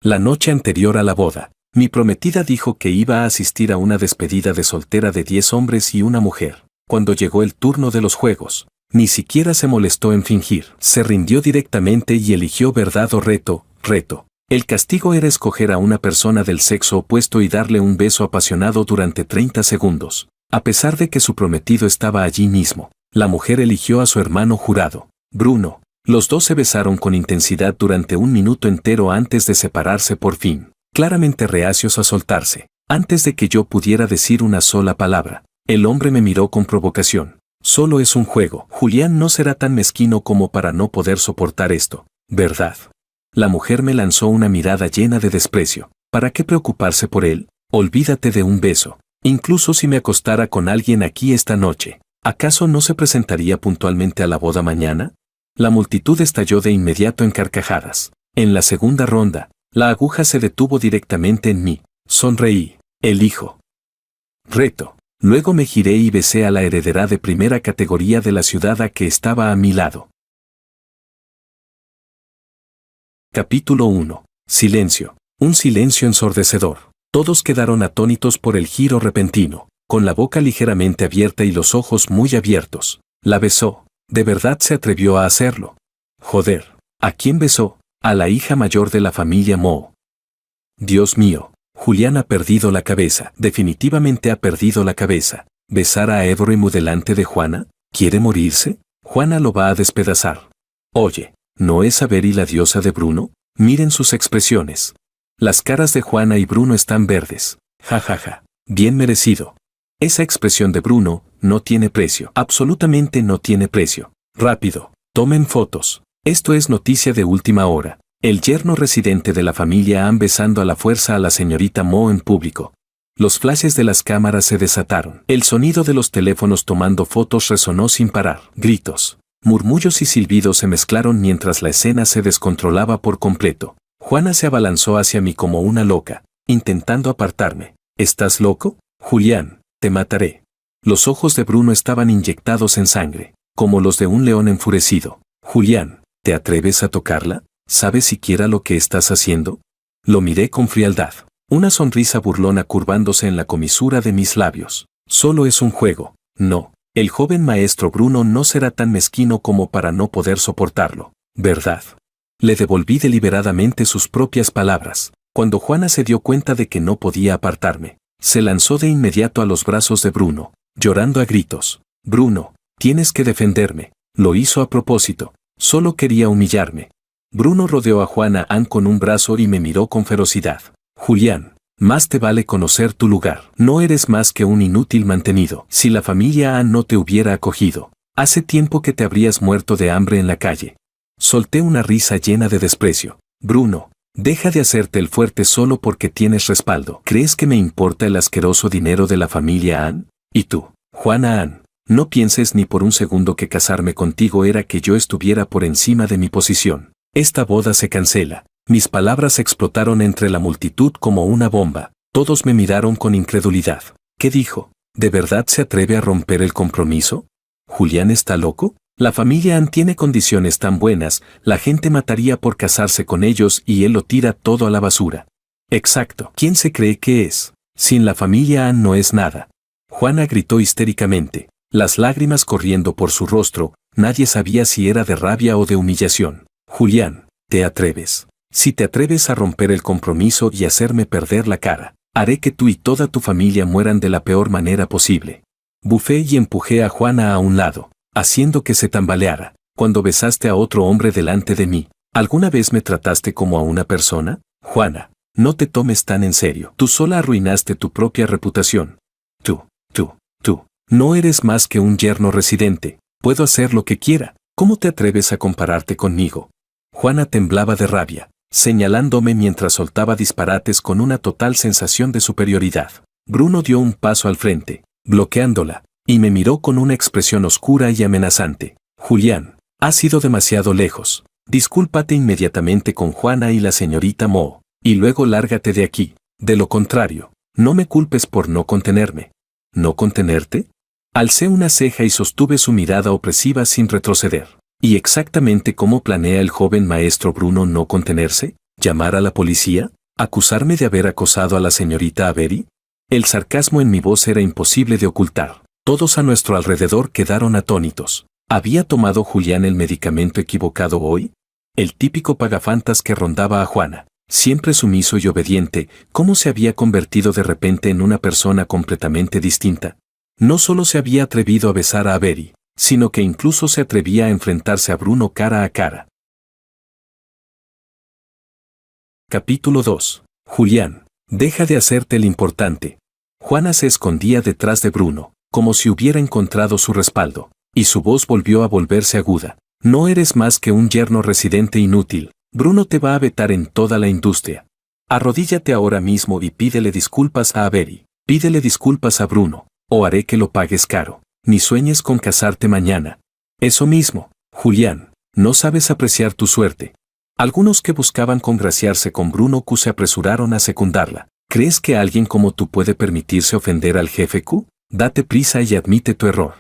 La noche anterior a la boda, mi prometida dijo que iba a asistir a una despedida de soltera de 10 hombres y una mujer. Cuando llegó el turno de los juegos, ni siquiera se molestó en fingir. Se rindió directamente y eligió verdad o reto. El castigo era escoger a una persona del sexo opuesto y darle un beso apasionado durante 30 segundos. A pesar de que su prometido estaba allí mismo, la mujer eligió a su hermano jurado, Bruno. Los dos se besaron con intensidad durante 1 minuto entero antes de separarse por fin, claramente reacios a soltarse. Antes de que yo pudiera decir una sola palabra, el hombre me miró con provocación. Solo es un juego. Julián no será tan mezquino como para no poder soportar esto, ¿verdad? La mujer me lanzó una mirada llena de desprecio. ¿Para qué preocuparse por él? Olvídate de un beso. Incluso si me acostara con alguien aquí esta noche, ¿acaso no se presentaría puntualmente a la boda mañana? La multitud estalló de inmediato en carcajadas. En la segunda ronda, la aguja se detuvo directamente en mí. Sonreí. Elijo. Reto. Luego me giré y besé a la heredera de primera categoría de la ciudad a que estaba a mi lado. Capítulo 1. Silencio. Un silencio ensordecedor. Todos quedaron atónitos por el giro repentino, con la boca ligeramente abierta y los ojos muy abiertos. La besó. ¿De verdad se atrevió a hacerlo? Joder. ¿A quién besó? A la hija mayor de la familia Mo. Dios mío. Julián ha perdido la cabeza. Definitivamente ha perdido la cabeza. ¿Besar a Ephraim delante de Juana? ¿Quiere morirse? Juana lo va a despedazar. Oye, ¿no es Avery la diosa de Bruno? Miren sus expresiones. Las caras de Juana y Bruno están verdes. Ja ja ja. Bien merecido. Esa expresión de Bruno no tiene precio. Absolutamente no tiene precio. Rápido. Tomen fotos. Esto es noticia de última hora. El yerno residente de la familia Han besando a la fuerza a la señorita Mo en público. Los flashes de las cámaras se desataron. El sonido de los teléfonos tomando fotos resonó sin parar. Gritos, murmullos y silbidos se mezclaron mientras la escena se descontrolaba por completo. Juana se abalanzó hacia mí como una loca, intentando apartarme. ¿Estás loco? Julián, te mataré. Los ojos de Bruno estaban inyectados en sangre, como los de un león enfurecido. Julián, ¿te atreves a tocarla? ¿Sabes siquiera lo que estás haciendo? Lo miré con frialdad, una sonrisa burlona curvándose en la comisura de mis labios. Solo es un juego. No, el joven maestro Bruno no será tan mezquino como para no poder soportarlo, ¿verdad? Le devolví deliberadamente sus propias palabras. Cuando Juana se dio cuenta de que no podía apartarme, se lanzó de inmediato a los brazos de Bruno, llorando a gritos. Bruno, tienes que defenderme. Lo hizo a propósito. Solo quería humillarme. Bruno rodeó a Juana Han con un brazo y me miró con ferocidad. Julián, más te vale conocer tu lugar. No eres más que un inútil mantenido. Si la familia Han no te hubiera acogido, hace tiempo que te habrías muerto de hambre en la calle. Solté una risa llena de desprecio. Bruno, deja de hacerte el fuerte solo porque tienes respaldo. ¿Crees que me importa el asqueroso dinero de la familia Han? ¿Y tú, Juana Han? No pienses ni por un segundo que casarme contigo era que yo estuviera por encima de mi posición. Esta boda se cancela. Mis palabras explotaron entre la multitud como una bomba. Todos me miraron con incredulidad. ¿Qué dijo? ¿De verdad se atreve a romper el compromiso? ¿Julián está loco? La familia Han tiene condiciones tan buenas, la gente mataría por casarse con ellos y él lo tira todo a la basura. Exacto. ¿Quién se cree que es? Sin la familia Han no es nada. Juana gritó histéricamente, las lágrimas corriendo por su rostro. Nadie sabía si era de rabia o de humillación. Julián, ¿te atreves? Si te atreves a romper el compromiso y hacerme perder la cara, haré que tú y toda tu familia mueran de la peor manera posible. Bufé y empujé a Juana a un lado, haciendo que se tambaleara. Cuando besaste a otro hombre delante de mí, ¿alguna vez me trataste como a una persona? Juana, no te tomes tan en serio. Tú sola arruinaste tu propia reputación. Tú, no eres más que un yerno residente. Puedo hacer lo que quiera. ¿Cómo te atreves a compararte conmigo? Juana temblaba de rabia, señalándome mientras soltaba disparates con una total sensación de superioridad. Bruno dio un paso al frente, bloqueándola, y me miró con una expresión oscura y amenazante. Julián, has ido demasiado lejos. Discúlpate inmediatamente con Juana y la señorita Mo, y luego lárgate de aquí. De lo contrario, no me culpes por no contenerme. ¿No contenerte? Alcé una ceja y sostuve su mirada opresiva sin retroceder. ¿Y exactamente cómo planea el joven maestro Bruno no contenerse? ¿Llamar a la policía? ¿Acusarme de haber acosado a la señorita Avery? El sarcasmo en mi voz era imposible de ocultar. Todos a nuestro alrededor quedaron atónitos. ¿Había tomado Julián el medicamento equivocado hoy? El típico pagafantas que rondaba a Juana, siempre sumiso y obediente, ¿cómo se había convertido de repente en una persona completamente distinta? No solo se había atrevido a besar a Avery, sino que incluso se atrevía a enfrentarse a Bruno cara a cara. Capítulo 2. Julián, deja de hacerte el importante. Juana se escondía detrás de Bruno, como si hubiera encontrado su respaldo, y su voz volvió a volverse aguda. No eres más que un yerno residente inútil. Bruno te va a vetar en toda la industria. Arrodíllate ahora mismo y pídele disculpas a Avery. Pídele disculpas a Bruno, o haré que lo pagues caro. Ni sueñes con casarte mañana. Eso mismo, Julián, no sabes apreciar tu suerte. Algunos que buscaban congraciarse con Bruno Q se apresuraron a secundarla. ¿Crees que alguien como tú puede permitirse ofender al jefe Q? Date prisa y admite tu error.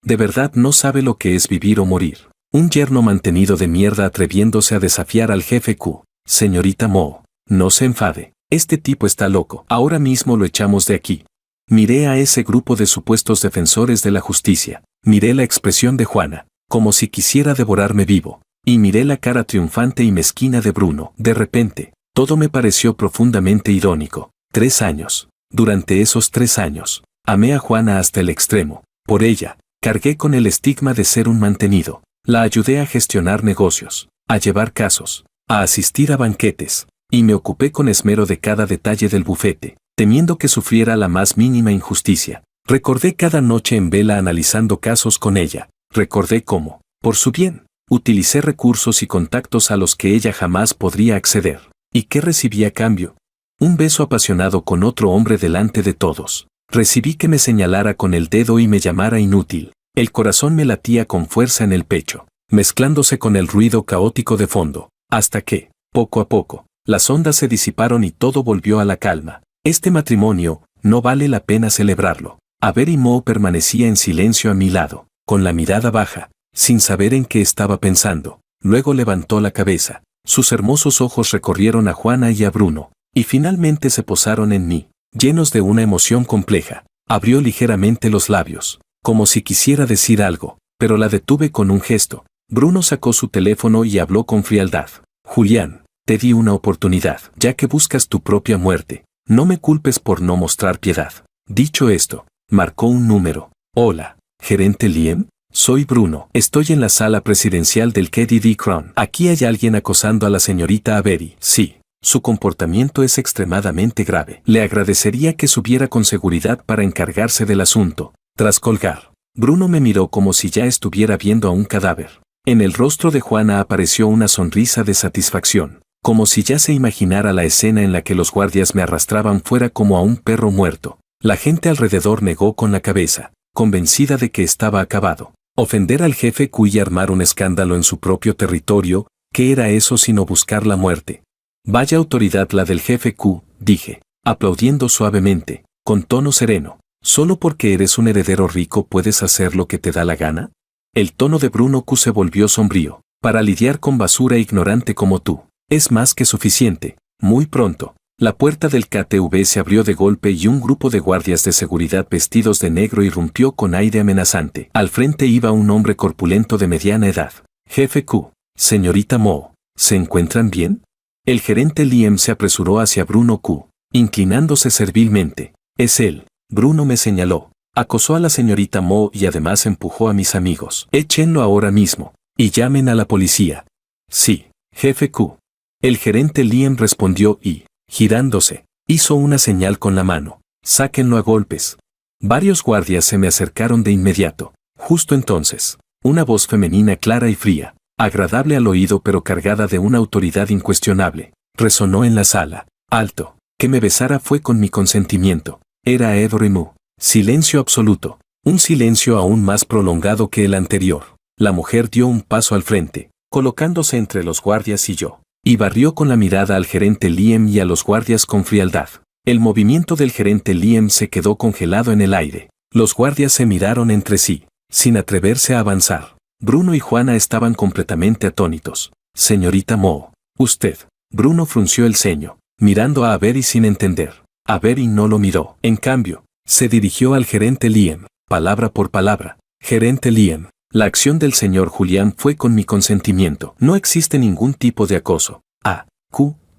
De verdad no sabe lo que es vivir o morir. Un yerno mantenido de mierda atreviéndose a desafiar al jefe Q. Señorita Mo, no se enfade. Este tipo está loco. Ahora mismo lo echamos de aquí. Miré a ese grupo de supuestos defensores de la justicia. Miré la expresión de Juana, como si quisiera devorarme vivo. Y miré la cara triunfante y mezquina de Bruno. De repente, todo me pareció profundamente irónico. 3 años. Durante esos 3 años, amé a Juana hasta el extremo. Por ella, cargué con el estigma de ser un mantenido. La ayudé a gestionar negocios, a llevar casos, a asistir a banquetes, y me ocupé con esmero de cada detalle del bufete, temiendo que sufriera la más mínima injusticia. Recordé cada noche en vela analizando casos con ella. Recordé cómo, por su bien, utilicé recursos y contactos a los que ella jamás podría acceder. ¿Y qué recibí a cambio? Un beso apasionado con otro hombre delante de todos. Recibí que me señalara con el dedo y me llamara inútil. El corazón me latía con fuerza en el pecho, mezclándose con el ruido caótico de fondo, hasta que, poco a poco, las ondas se disiparon y todo volvió a la calma. Este matrimonio, no vale la pena celebrarlo. Avery Mo permanecía en silencio a mi lado, con la mirada baja, sin saber en qué estaba pensando. Luego levantó la cabeza. Sus hermosos ojos recorrieron a Juana y a Bruno, y finalmente se posaron en mí, llenos de una emoción compleja. Abrió ligeramente los labios, como si quisiera decir algo, pero la detuve con un gesto. Bruno sacó su teléfono y habló con frialdad. Julián, te di una oportunidad, ya que buscas tu propia muerte. No me culpes por no mostrar piedad. Dicho esto, marcó un número. Hola, gerente Liam, soy Bruno. Estoy en la sala presidencial del KDD Crown. Aquí hay alguien acosando a la señorita Avery. Sí. Su comportamiento es extremadamente grave. Le agradecería que subiera con seguridad para encargarse del asunto. Tras colgar, Bruno me miró como si ya estuviera viendo a un cadáver. En el rostro de Juana apareció una sonrisa de satisfacción, como si ya se imaginara la escena en la que los guardias me arrastraban fuera como a un perro muerto. La gente alrededor negó con la cabeza, convencida de que estaba acabado. Ofender al jefe Q y armar un escándalo en su propio territorio, ¿qué era eso sino buscar la muerte? Vaya autoridad la del jefe Q, dije, aplaudiendo suavemente, con tono sereno. ¿Solo porque eres un heredero rico puedes hacer lo que te da la gana? El tono de Bruno Q se volvió sombrío. Para lidiar con basura ignorante como tú, es más que suficiente. Muy pronto, la puerta del KTV se abrió de golpe y un grupo de guardias de seguridad vestidos de negro irrumpió con aire amenazante. Al frente iba un hombre corpulento de mediana edad. Jefe Q, señorita Mo, ¿se encuentran bien? El gerente Liam se apresuró hacia Bruno Q, inclinándose servilmente. Es él. Bruno me señaló. Acosó a la señorita Mo y además empujó a mis amigos. Échenlo ahora mismo. Y llamen a la policía. Sí, jefe Q. El gerente Liam respondió y, girándose, hizo una señal con la mano. Sáquenlo a golpes. Varios guardias se me acercaron de inmediato. Justo entonces, una voz femenina clara y fría, agradable al oído pero cargada de una autoridad incuestionable, resonó en la sala. Alto. Que me besara fue con mi consentimiento. Era Avery Mo. Silencio absoluto. Un silencio aún más prolongado que el anterior. La mujer dio un paso al frente, colocándose entre los guardias y yo, y barrió con la mirada al gerente Liam y a los guardias con frialdad. El movimiento del gerente Liam se quedó congelado en el aire. Los guardias se miraron entre sí, sin atreverse a avanzar. Bruno y Juana estaban completamente atónitos. Señorita Mo, usted, Bruno frunció el ceño, mirando a Avery sin entender. Avery no lo miró. En cambio, se dirigió al gerente Liam, palabra por palabra. Gerente Liam, la acción del señor Julián fue con mi consentimiento. No existe ningún tipo de acoso.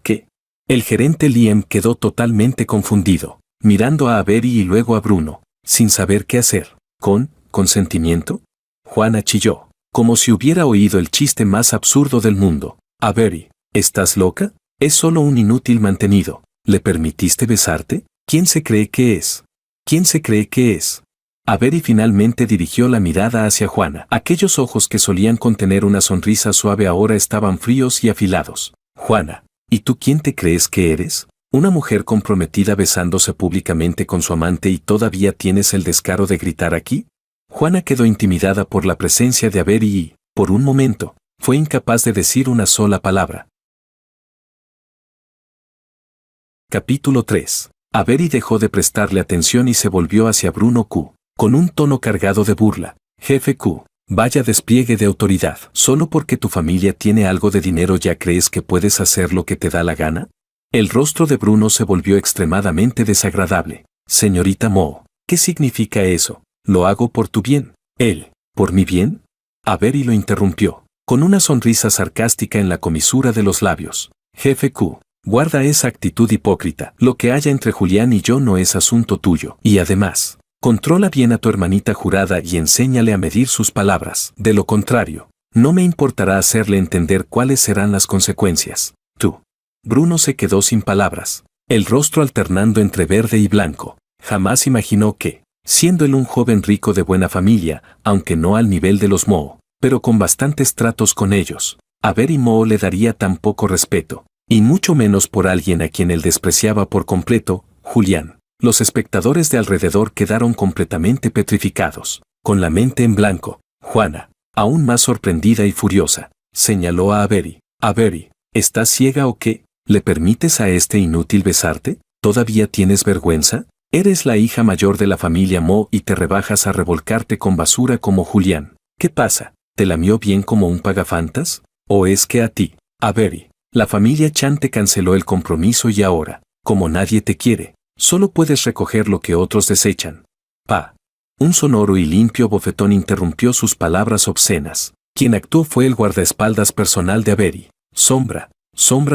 ¿Qué? El gerente Liam quedó totalmente confundido, mirando a Avery y luego a Bruno, sin saber qué hacer. ¿Consentimiento? Juana chilló, como si hubiera oído el chiste más absurdo del mundo. Avery, ¿estás loca? Es solo un inútil mantenido. ¿Le permitiste besarte? ¿Quién se cree que es? Avery finalmente dirigió la mirada hacia Juana. Aquellos ojos que solían contener una sonrisa suave ahora estaban fríos y afilados. Juana, ¿y tú quién te crees que eres? ¿Una mujer comprometida besándose públicamente con su amante y todavía tienes el descaro de gritar aquí? Juana quedó intimidada por la presencia de Avery y, por un momento, fue incapaz de decir una sola palabra. Capítulo 3. Avery dejó de prestarle atención y se volvió hacia Bruno Q, con un tono cargado de burla. Jefe Q, vaya despliegue de autoridad. ¿Solo porque tu familia tiene algo de dinero ya crees que puedes hacer lo que te da la gana? El rostro de Bruno se volvió extremadamente desagradable. Señorita Mo, ¿qué significa eso? Lo hago por tu bien. ¿Él, por mi bien? Avery lo interrumpió, con una sonrisa sarcástica en la comisura de los labios. Jefe Q, guarda esa actitud hipócrita. Lo que haya entre Julián y yo no es asunto tuyo. Y además, controla bien a tu hermanita jurada y enséñale a medir sus palabras. De lo contrario, no me importará hacerle entender cuáles serán las consecuencias. Tú. Bruno se quedó sin palabras, el rostro alternando entre verde y blanco. Jamás imaginó que, siendo él un joven rico de buena familia, aunque no al nivel de los Mo, pero con bastantes tratos con ellos, Avery Mo le daría tan poco respeto, y mucho menos por alguien a quien él despreciaba por completo, Julián. Los espectadores de alrededor quedaron completamente petrificados, con la mente en blanco. Juana, aún más sorprendida y furiosa, señaló a Avery. Avery, ¿estás ciega o qué? ¿Le permites a este inútil besarte? ¿Todavía tienes vergüenza? Eres la hija mayor de la familia Mo y te rebajas a revolcarte con basura como Julián. ¿Qué pasa? ¿Te lamió bien como un pagafantas? ¿O es que a ti, Avery, la familia Chan te canceló el compromiso y ahora, como nadie te quiere, solo puedes recoger lo que otros desechan? Un sonoro y limpio bofetón interrumpió sus palabras obscenas. Quien actuó fue el guardaespaldas personal de Avery. Sombra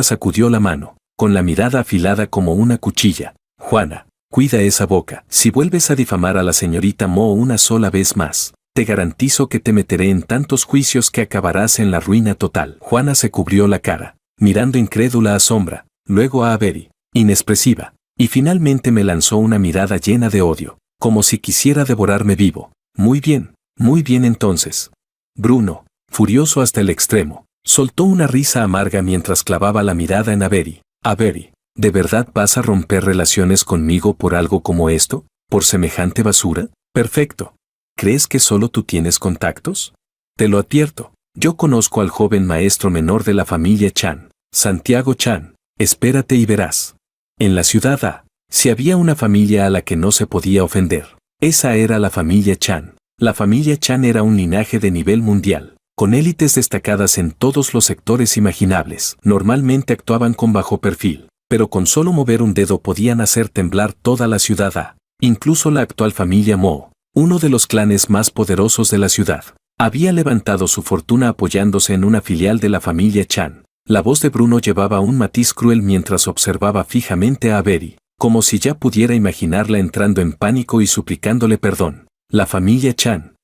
sacudió la mano, con la mirada afilada como una cuchilla. Juana, cuida esa boca. Si vuelves a difamar a la señorita Mo una sola vez más, te garantizo que te meteré en tantos juicios que acabarás en la ruina total. Juana se cubrió la cara, mirando incrédula a Sombra, luego a Avery, inexpresiva, y finalmente me lanzó una mirada llena de odio, como si quisiera devorarme vivo. Muy bien entonces. Bruno, furioso hasta el extremo, soltó una risa amarga mientras clavaba la mirada en Avery. Avery, ¿de verdad vas a romper relaciones conmigo por algo como esto? ¿Por semejante basura? Perfecto. ¿Crees que solo tú tienes contactos? Te lo advierto, yo conozco al joven maestro menor de la familia Chan, Santiago Chan. Espérate y verás. En la ciudad A, si había una familia a la que no se podía ofender, esa era la familia Chan. La familia Chan era un linaje de nivel mundial, con élites destacadas en todos los sectores imaginables. Normalmente actuaban con bajo perfil, pero con solo mover un dedo podían hacer temblar toda la ciudad A. Incluso la actual familia Mo, uno de los clanes más poderosos de la ciudad, había levantado su fortuna apoyándose en una filial de la familia Chan. La voz de Bruno llevaba un matiz cruel mientras observaba fijamente a Avery, como si ya pudiera imaginarla entrando en pánico y suplicándole perdón. La familia Chan.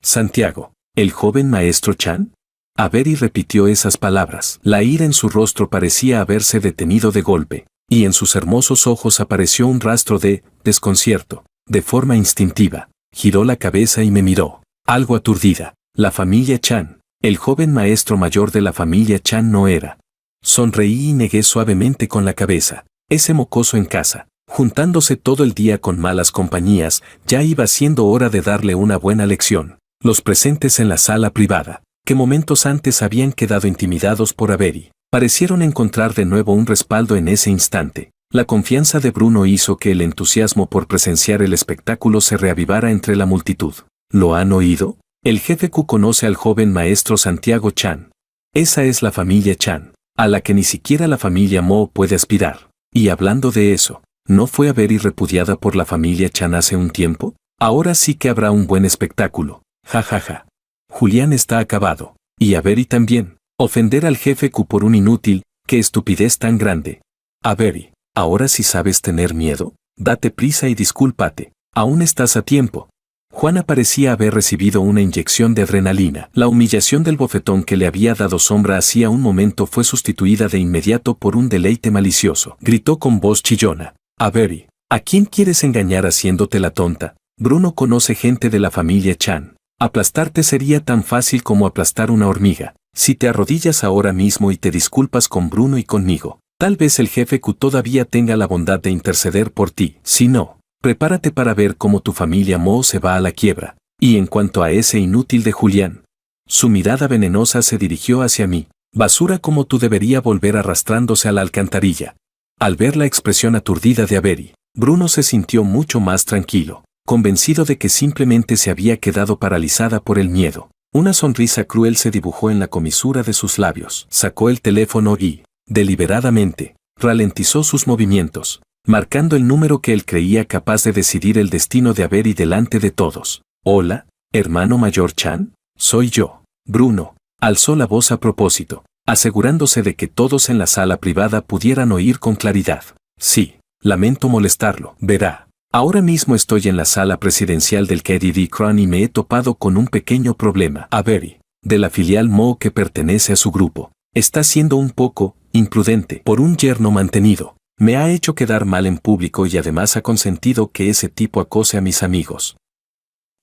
Santiago, ¿el joven maestro Chan? Avery repitió esas palabras. La ira en su rostro parecía haberse detenido de golpe, y en sus hermosos ojos apareció un rastro de desconcierto. De forma instintiva, giró la cabeza y me miró, algo aturdida. La familia Chan, el joven maestro mayor de la familia Chan no era. Sonreí y negué suavemente con la cabeza. Ese mocoso en casa, juntándose todo el día con malas compañías, ya iba siendo hora de darle una buena lección. Los presentes en la sala privada, que momentos antes habían quedado intimidados por Avery, parecieron encontrar de nuevo un respaldo en ese instante. La confianza de Bruno hizo que el entusiasmo por presenciar el espectáculo se reavivara entre la multitud. ¿Lo han oído? El jefe Q conoce al joven maestro Santiago Chan. Esa es la familia Chan. a la que ni siquiera la familia Mo puede aspirar. Y hablando de eso, ¿no fue Avery repudiada por la familia Chan hace un tiempo? Ahora sí que habrá un buen espectáculo. Ja ja ja. Julián está acabado. Y Avery también. Ofender al jefe Q por un inútil, qué estupidez tan grande. Avery, ¿ahora sí sabes tener miedo? Date prisa y discúlpate. Aún estás a tiempo. Juana parecía haber recibido una inyección de adrenalina. La humillación del bofetón que le había dado Sombra hacía un momento fue sustituida de inmediato por un deleite malicioso. Gritó con voz chillona. Avery, ¿a quién quieres engañar haciéndote la tonta? Bruno conoce gente de la familia Chan. Aplastarte sería tan fácil como aplastar una hormiga. Si te arrodillas ahora mismo y te disculpas con Bruno y conmigo, tal vez el jefe Q todavía tenga la bondad de interceder por ti. Si no, prepárate para ver cómo tu familia Mo se va a la quiebra. Y en cuanto a ese inútil de Julián, su mirada venenosa se dirigió hacia mí. Basura como tú debería volver arrastrándose a la alcantarilla. Al ver la expresión aturdida de Avery, Bruno se sintió mucho más tranquilo, convencido de que simplemente se había quedado paralizada por el miedo. Una sonrisa cruel se dibujó en la comisura de sus labios. Sacó el teléfono y, deliberadamente, ralentizó sus movimientos, marcando el número que él creía capaz de decidir el destino de Avery delante de todos. Hola, hermano mayor Chan, soy yo. Bruno alzó la voz a propósito, asegurándose de que todos en la sala privada pudieran oír con claridad. Sí, lamento molestarlo. Verá, ahora mismo estoy en la sala presidencial del KDD Crown y me he topado con un pequeño problema. Avery, de la filial Mo que pertenece a su grupo, está siendo un poco imprudente por un yerno mantenido. Me ha hecho quedar mal en público y además ha consentido que ese tipo acose a mis amigos.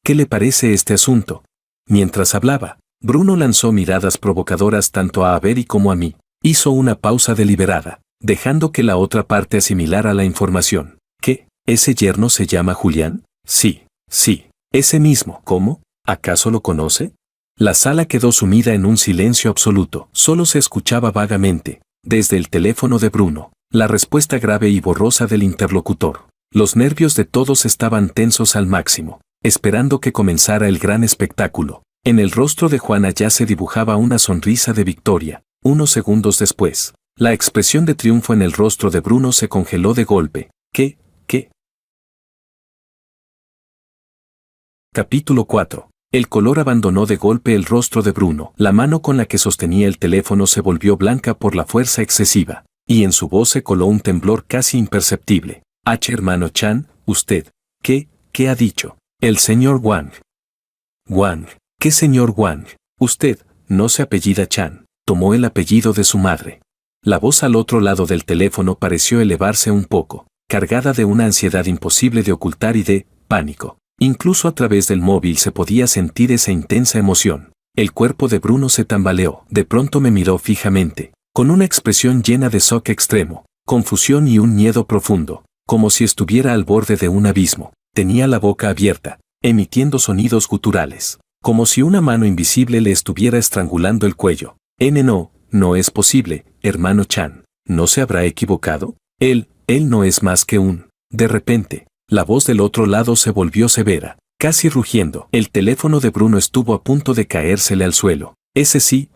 ¿Qué le parece este asunto? Mientras hablaba, Bruno lanzó miradas provocadoras tanto a Avery como a mí. Hizo una pausa deliberada, dejando que la otra parte asimilara la información. ¿Qué? ¿Ese yerno se llama Julián? Sí, ese mismo. ¿Cómo? ¿Acaso lo conoce? La sala quedó sumida en un silencio absoluto. Solo se escuchaba vagamente, desde el teléfono de Bruno, la respuesta grave y borrosa del interlocutor. Los nervios de todos estaban tensos al máximo, esperando que comenzara el gran espectáculo. En el rostro de Juana ya se dibujaba una sonrisa de victoria. Unos segundos después, la expresión de triunfo en el rostro de Bruno se congeló de golpe. ¿Qué? Capítulo 4. El color abandonó de golpe el rostro de Bruno. La mano con la que sostenía el teléfono se volvió blanca por la fuerza excesiva, y en su voz se coló un temblor casi imperceptible. Hermano Chan, ¿usted? ¿Qué ha dicho? El señor Wang. Wang. ¿Qué señor Wang? Usted, no se apellida Chan. Tomó el apellido de su madre. La voz al otro lado del teléfono pareció elevarse un poco, cargada de una ansiedad imposible de ocultar y de pánico. Incluso a través del móvil se podía sentir esa intensa emoción. El cuerpo de Bruno se tambaleó. De pronto me miró fijamente, con una expresión llena de shock extremo, confusión y un miedo profundo, como si estuviera al borde de un abismo. Tenía la boca abierta, emitiendo sonidos guturales, como si una mano invisible le estuviera estrangulando el cuello. No es posible, hermano Chan. ¿No se habrá equivocado? Él no es más que un... De repente, la voz del otro lado se volvió severa, casi rugiendo. El teléfono de Bruno estuvo a punto de caérsele al suelo. Ese sí,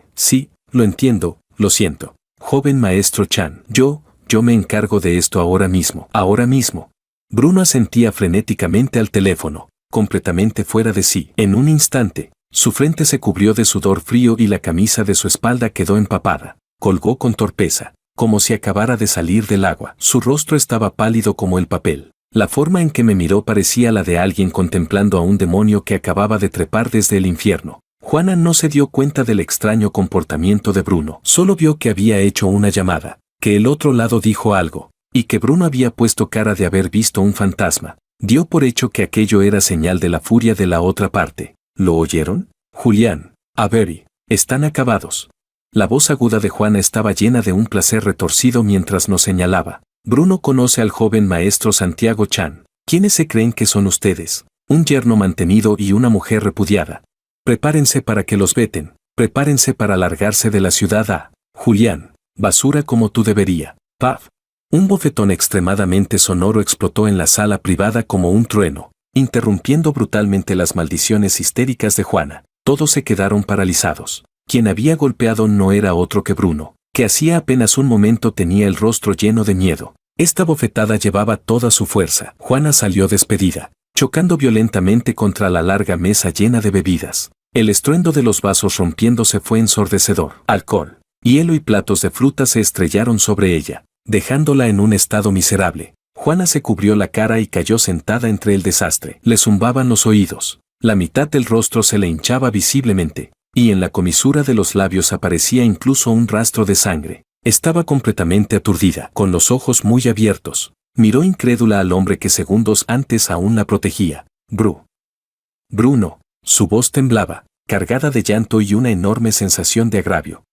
lo entiendo, lo siento. Joven maestro Chan, yo me encargo de esto ahora mismo. Ahora mismo. Bruno asentía frenéticamente al teléfono, completamente fuera de sí. En un instante, su frente se cubrió de sudor frío y la camisa de su espalda quedó empapada. Colgó con torpeza, como si acabara de salir del agua. Su rostro estaba pálido como el papel. La forma en que me miró parecía la de alguien contemplando a un demonio que acababa de trepar desde el infierno. Juana no se dio cuenta del extraño comportamiento de Bruno. Solo vio que había hecho una llamada, que el otro lado dijo algo, y que Bruno había puesto cara de haber visto un fantasma. Dio por hecho que aquello era señal de la furia de la otra parte. ¿Lo oyeron? Julián, Avery, están acabados. La voz aguda de Juana estaba llena de un placer retorcido mientras nos señalaba. Bruno conoce al joven maestro Santiago Chan. ¿Quiénes se creen que son ustedes? Un yerno mantenido y una mujer repudiada. Prepárense para que los veten. Prepárense para largarse de la ciudad a... Julián, basura como tú debería. Paf. Un bofetón extremadamente sonoro explotó en la sala privada como un trueno, interrumpiendo brutalmente las maldiciones histéricas de Juana. Todos se quedaron paralizados. Quien había golpeado no era otro que Bruno. que hacía apenas un momento tenía el rostro lleno de miedo. Esta bofetada llevaba toda su fuerza. Juana salió despedida, chocando violentamente contra la larga mesa llena de bebidas. El estruendo de los vasos rompiéndose fue ensordecedor. Alcohol, hielo y platos de fruta se estrellaron sobre ella, dejándola en un estado miserable. Juana se cubrió la cara y cayó sentada entre el desastre. Le zumbaban los oídos. La mitad del rostro se le hinchaba visiblemente, y en la comisura de los labios aparecía incluso un rastro de sangre. Estaba completamente aturdida, con los ojos muy abiertos. Miró incrédula al hombre que segundos antes aún la protegía. Bruno. Su voz temblaba, cargada de llanto y una enorme sensación de agravio.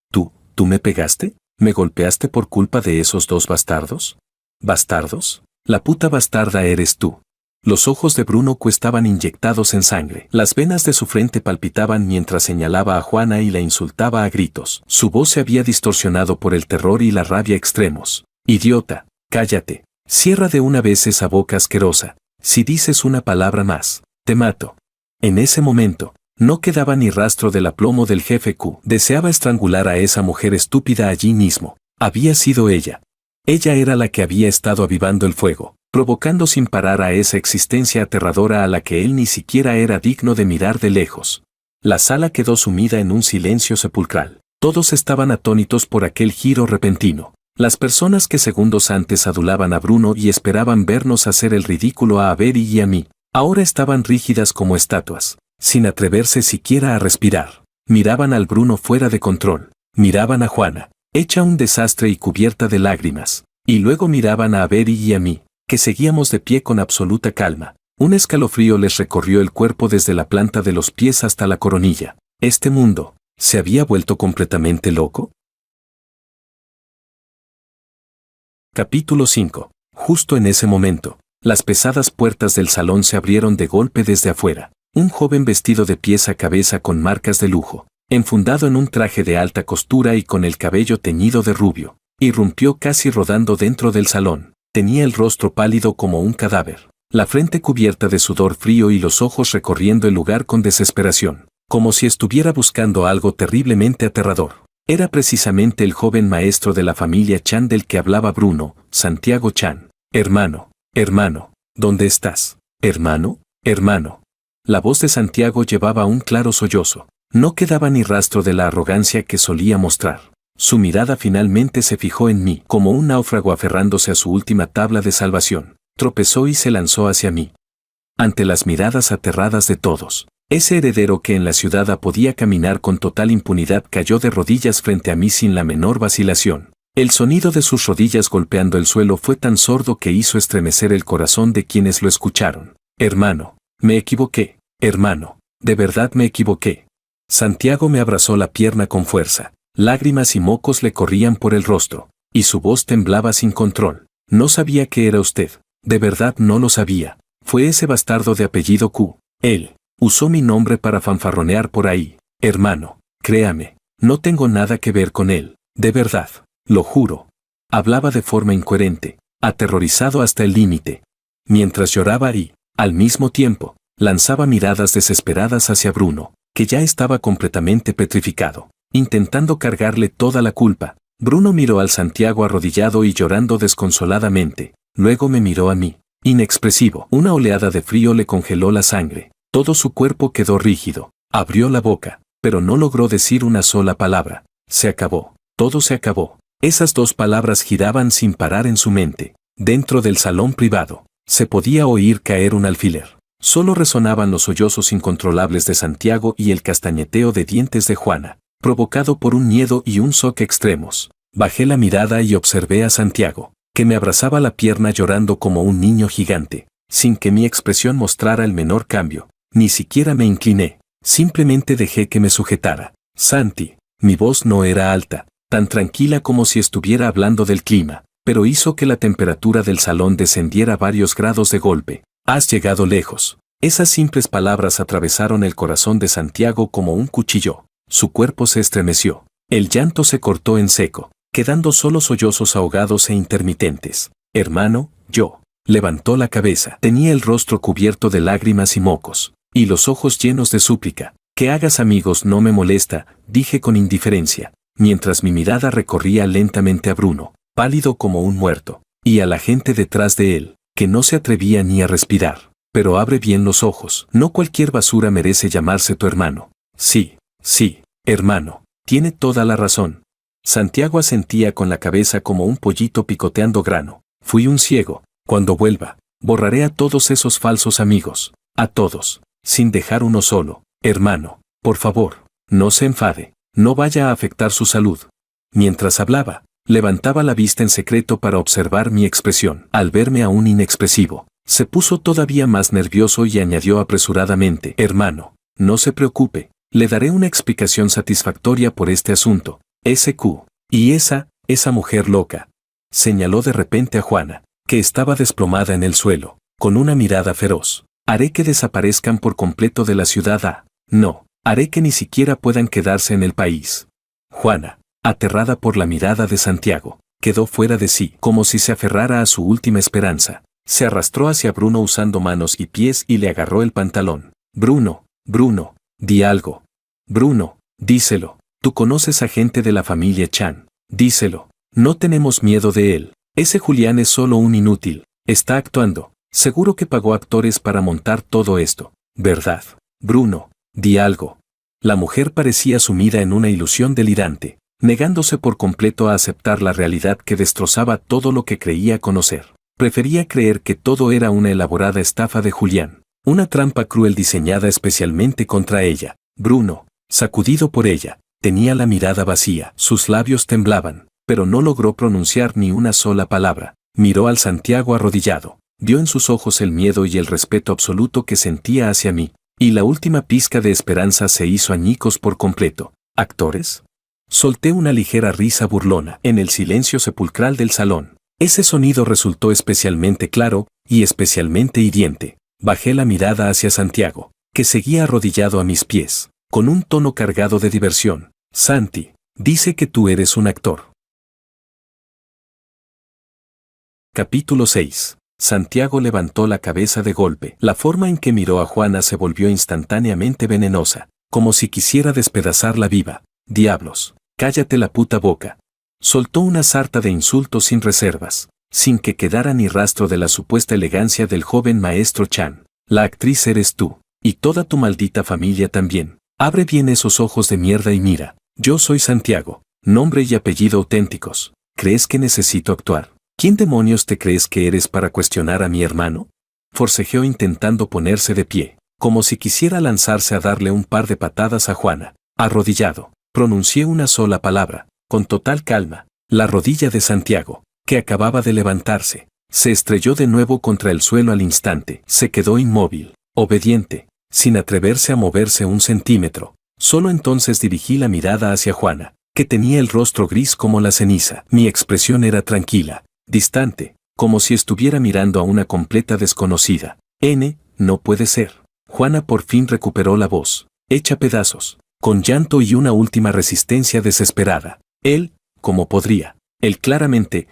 ¿Tú me pegaste? ¿Me golpeaste por culpa de esos dos bastardos? ¿Bastardos? La puta bastarda eres tú. Los ojos de Bruno estaban inyectados en sangre. Las venas de su frente palpitaban mientras señalaba a Juana y la insultaba a gritos. Su voz se había distorsionado por el terror y la rabia extremos. Idiota, cállate. Cierra de una vez esa boca asquerosa. Si dices una palabra más, te mato. En ese momento, no quedaba ni rastro del aplomo del jefe Q. Deseaba estrangular a esa mujer estúpida allí mismo. Había sido ella. Ella era la que había estado avivando el fuego, provocando sin parar a esa existencia aterradora a la que él ni siquiera era digno de mirar de lejos. La sala quedó sumida en un silencio sepulcral. Todos estaban atónitos por aquel giro repentino. Las personas que segundos antes adulaban a Bruno y esperaban vernos hacer el ridículo a Avery y a mí, ahora estaban rígidas como estatuas, sin atreverse siquiera a respirar. Miraban al Bruno fuera de control, miraban a Juana, hecha un desastre y cubierta de lágrimas, y luego miraban a Avery y a mí, que seguíamos de pie con absoluta calma. Un escalofrío les recorrió el cuerpo desde la planta de los pies hasta la coronilla. ¿Este mundo se había vuelto completamente loco? Capítulo 5. Justo en ese momento, las pesadas puertas del salón se abrieron de golpe desde afuera. Un joven vestido de pies a cabeza con marcas de lujo, enfundado en un traje de alta costura y con el cabello teñido de rubio, irrumpió casi rodando dentro del salón. Tenía el rostro pálido como un cadáver, la frente cubierta de sudor frío y los ojos recorriendo el lugar con desesperación, como si estuviera buscando algo terriblemente aterrador. Era precisamente el joven maestro de la familia Chan del que hablaba Bruno, Santiago Chan. Hermano, ¿dónde estás? Hermano. La voz de Santiago llevaba un claro sollozo. No quedaba ni rastro de la arrogancia que solía mostrar. Su mirada finalmente se fijó en mí, como un náufrago aferrándose a su última tabla de salvación. Tropezó y se lanzó hacia mí. Ante las miradas aterradas de todos, ese heredero que en la ciudad podía caminar con total impunidad cayó de rodillas frente a mí sin la menor vacilación. El sonido de sus rodillas golpeando el suelo fue tan sordo que hizo estremecer el corazón de quienes lo escucharon. Hermano, me equivoqué. Hermano, de verdad me equivoqué. Santiago me abrazó la pierna con fuerza. Lágrimas y mocos le corrían por el rostro, y su voz temblaba sin control. No sabía que era usted. De verdad no lo sabía. Fue ese bastardo de apellido Q. Él usó mi nombre para fanfarronear por ahí. Hermano, créame, no tengo nada que ver con él. De verdad, lo juro. Hablaba de forma incoherente, aterrorizado hasta el límite. Mientras lloraba y, al mismo tiempo, lanzaba miradas desesperadas hacia Bruno, que ya estaba completamente petrificado, intentando cargarle toda la culpa. Bruno miró al Santiago arrodillado y llorando desconsoladamente. Luego me miró a mí, inexpresivo. Una oleada de frío le congeló la sangre. Todo su cuerpo quedó rígido. Abrió la boca, pero no logró decir una sola palabra. Se acabó. Todo se acabó. Esas dos palabras giraban sin parar en su mente. Dentro del salón privado, se podía oír caer un alfiler. Solo resonaban los sollozos incontrolables de Santiago y el castañeteo de dientes de Juana, provocado por un miedo y un shock extremos. Bajé la mirada y observé a Santiago, que me abrazaba la pierna llorando como un niño gigante, sin que mi expresión mostrara el menor cambio. Ni siquiera me incliné, simplemente dejé que me sujetara. Santi, mi voz no era alta, tan tranquila como si estuviera hablando del clima, pero hizo que la temperatura del salón descendiera varios grados de golpe. Has llegado lejos. Esas simples palabras atravesaron el corazón de Santiago como un cuchillo. Su cuerpo se estremeció. El llanto se cortó en seco, quedando solo sollozos ahogados e intermitentes. Hermano, yo. Levantó la cabeza. Tenía el rostro cubierto de lágrimas y mocos, y los ojos llenos de súplica. Que hagas amigos no me molesta, dije con indiferencia. mientras mi mirada recorría lentamente a Bruno, pálido como un muerto, y a la gente detrás de él, que no se atrevía ni a respirar. Pero abre bien los ojos, no cualquier basura merece llamarse tu hermano. Sí, hermano, tiene toda la razón. Santiago asentía con la cabeza como un pollito picoteando grano. Fui un ciego. Cuando vuelva, borraré a todos esos falsos amigos, a todos, sin dejar uno solo. Hermano, por favor, no se enfade, no vaya a afectar su salud. Mientras hablaba, levantaba la vista en secreto para observar mi expresión. Al verme aún inexpresivo, se puso todavía más nervioso y añadió apresuradamente: hermano, no se preocupe, le daré una explicación satisfactoria por este asunto. SQ. Y esa mujer loca. Señaló de repente a Juana, que estaba desplomada en el suelo, con una mirada feroz. Haré que desaparezcan por completo de la ciudad. No, haré que ni siquiera puedan quedarse en el país. Juana, aterrada por la mirada de Santiago, quedó fuera de sí, como si se aferrara a su última esperanza. Se arrastró hacia Bruno usando manos y pies y le agarró el pantalón. Bruno, di algo. Bruno, díselo. Tú conoces a gente de la familia Chan. Díselo. No tenemos miedo de él. Ese Julián es solo un inútil. Está actuando. Seguro que pagó actores para montar todo esto. ¿Verdad? Bruno, di algo. La mujer parecía sumida en una ilusión delirante, negándose por completo a aceptar la realidad que destrozaba todo lo que creía conocer. Prefería creer que todo era una elaborada estafa de Julián, una trampa cruel diseñada especialmente contra ella. Bruno, sacudido por ella, tenía la mirada vacía, sus labios temblaban, pero no logró pronunciar ni una sola palabra. Miró al Santiago arrodillado, vio en sus ojos el miedo y el respeto absoluto que sentía hacia mí, y la última pizca de esperanza se hizo añicos por completo. ¿Actores? Solté una ligera risa burlona en el silencio sepulcral del salón. Ese sonido resultó especialmente claro y especialmente hiriente. Bajé la mirada hacia Santiago, que seguía arrodillado a mis pies, con un tono cargado de diversión. Santi, dice que tú eres un actor. Capítulo 6. Santiago levantó la cabeza de golpe. La forma en que miró a Juana se volvió instantáneamente venenosa, como si quisiera despedazarla viva. Diablos, cállate la puta boca. Soltó una sarta de insultos sin reservas, sin que quedara ni rastro de la supuesta elegancia del joven maestro Chan. La actriz eres tú, y toda tu maldita familia también. Abre bien esos ojos de mierda y mira. Yo soy Santiago, nombre y apellido auténticos. ¿Crees que necesito actuar? ¿Quién demonios te crees que eres para cuestionar a mi hermano? Forcejeó intentando ponerse de pie, como si quisiera lanzarse a darle un par de patadas a Juana. Arrodillado, pronuncié una sola palabra, con total calma. La rodilla de Santiago, que acababa de levantarse, se estrelló de nuevo contra el suelo al instante. Se quedó inmóvil, obediente, sin atreverse a moverse un centímetro. Solo entonces dirigí la mirada hacia Juana, que tenía el rostro gris como la ceniza. Mi expresión era tranquila, distante, como si estuviera mirando a una completa desconocida. No puede ser. Juana por fin recuperó la voz, hecha pedazos, con llanto y una última resistencia desesperada. Él, ¿cómo podría? Él claramente